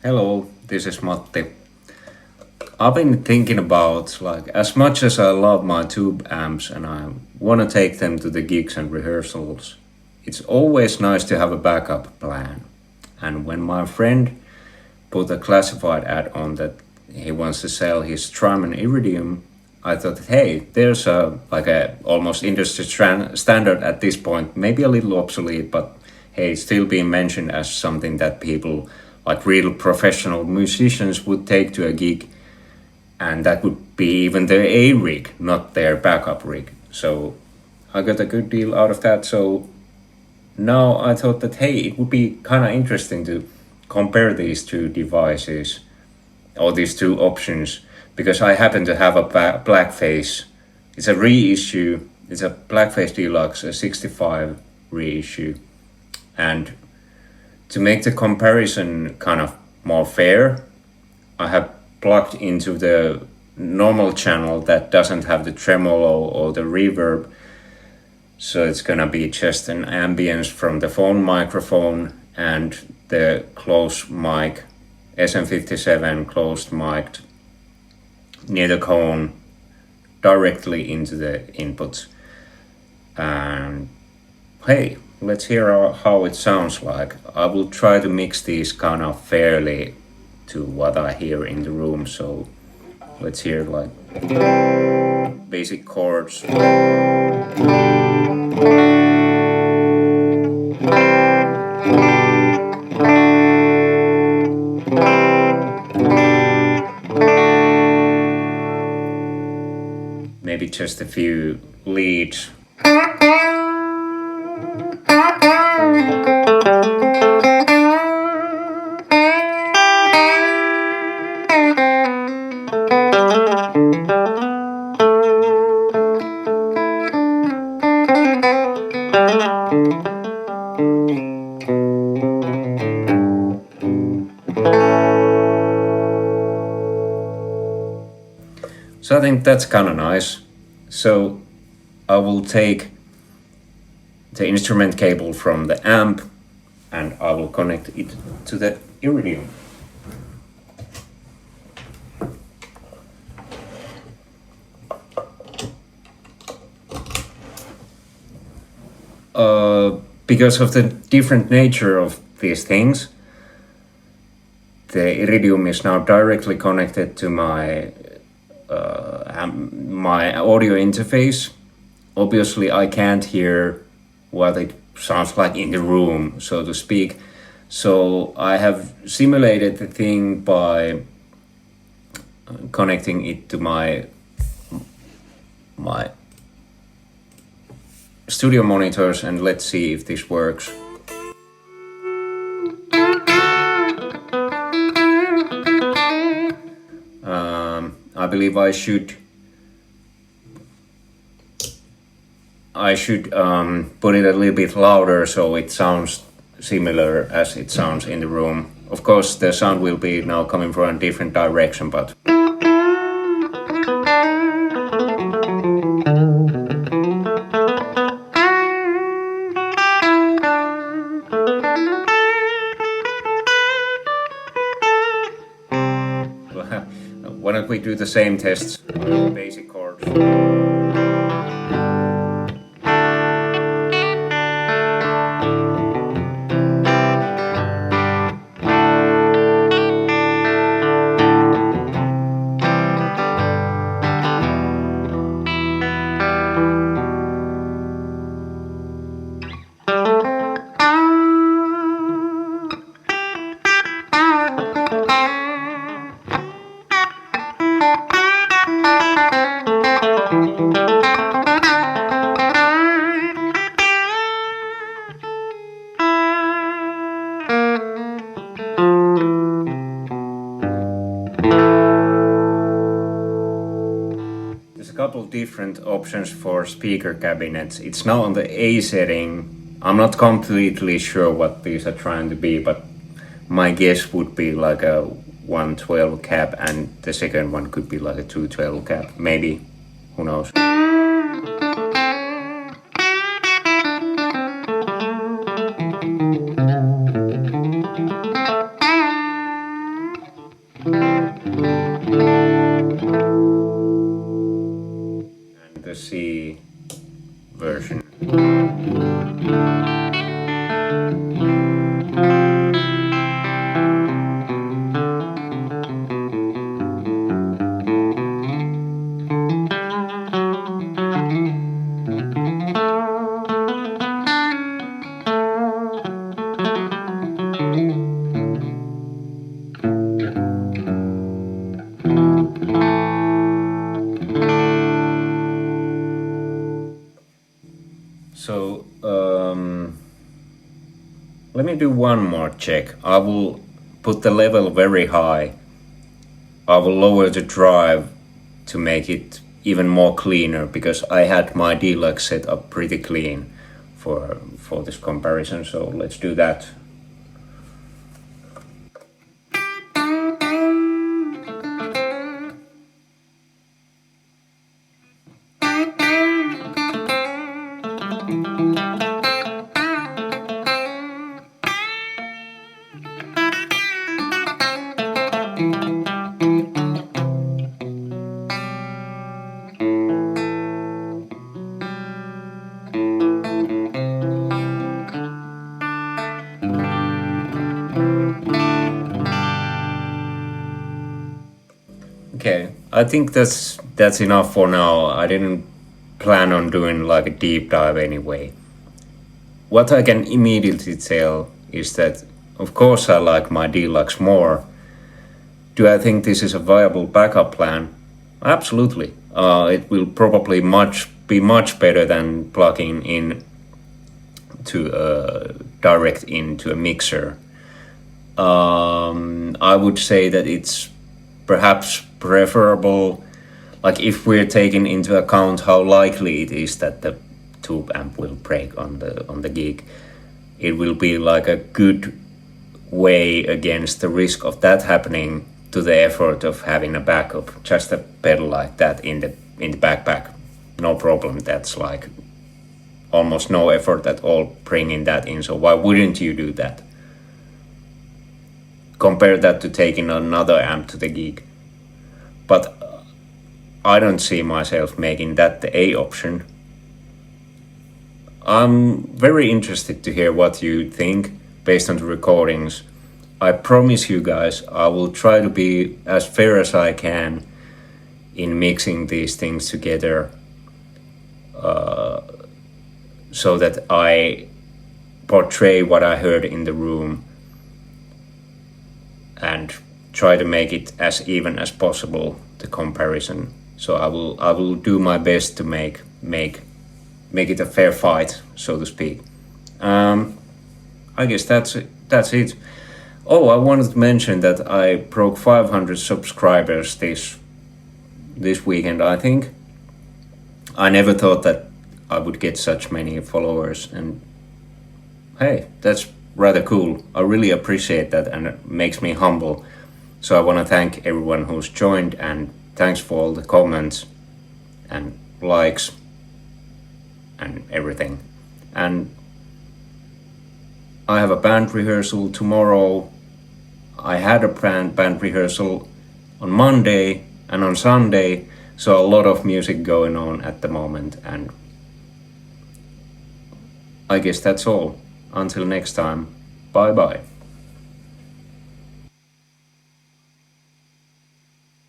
Hello, this is Matti. I've been thinking about as much as I love my tube amps and I want to take them to the gigs and rehearsals, it's always nice to have a backup plan. And when my friend put a classified ad on that he wants to sell his Strymon Iridium, I thought, hey, there's a almost industry standard at this point, maybe a little obsolete, but hey, still being mentioned as something that people like real professional musicians would take to a gig, and that would be even their A rig, not their backup rig. So I got a good deal out of that. So now I thought that hey, it would be kind of interesting to compare these two devices or these two options because I happen to have a blackface. It's a reissue. It's a blackface deluxe, a 65 reissue, and to make the comparison kind of more fair, I have plugged into the normal channel that doesn't have the tremolo or the reverb. So it's gonna be just an ambience from the phone microphone and the close mic, SM57 closed mic near the cone directly into the inputs. And hey, let's hear how it sounds like. I will try to mix these kind of fairly to what I hear in the room. So let's hear like basic chords. Maybe just a few leads. So I think that's kind of nice. So I will take the instrument cable from the amp and I will connect it to the Iridium. Because of the different nature of these things, the Iridium is now directly connected to my audio interface. Obviously, I can't hear what it sounds like in the room, so to speak. So I have simulated the thing by connecting it to my studio monitors, and let's see if this works. I believe I should put it a little bit louder so it sounds similar as it sounds in the room. Of course, the sound will be now coming from a different direction, but why don't we do the same tests? Basic chords. There's a couple different options for speaker cabinets. It's now on the A setting. I'm not completely sure what these are trying to be, but my guess would be like a 112 cap and the second one could be like a 212 cap, maybe, who knows. and the C version. So let me do one more check. I will put the level very high. I will lower the drive to make it even more cleaner, because I had my Deluxe set up pretty clean for this comparison. So let's do that. Okay, I think that's enough for now. I didn't plan on doing like a deep dive anyway. What I can immediately tell is that, of course, I like my Deluxe more. Do I think this is a viable backup plan? Absolutely. It will probably be much better than plugging in to direct into a mixer. I would say that it's perhaps preferable, like if we're taking into account how likely it is that the tube amp will break on the gig, it will be like a good way against the risk of that happening to the effort of having a backup, just a pedal like that in the backpack. No problem. That's like almost no effort at all bringing that in. So why wouldn't you do that? Compare that to taking another amp to the gig. But I don't see myself making that the A option. I'm very interested to hear what you think based on the recordings. I promise you guys, I will try to be as fair as I can in mixing these things together, so that I portray what I heard in the room and try to make it as even as possible, the comparison. So I will do my best to make it a fair fight, so to speak. I guess that's it. Oh, I wanted to mention that I broke 500 subscribers this weekend, I think. I never thought that I would get such many followers, and hey, that's rather cool. I really appreciate that, and it makes me humble. So I want to thank everyone who's joined, and thanks for all the comments and likes and everything. And I have a band rehearsal tomorrow. I had a band rehearsal on Monday and on Sunday, so a lot of music going on at the moment, and I guess that's all. Until next time, bye bye.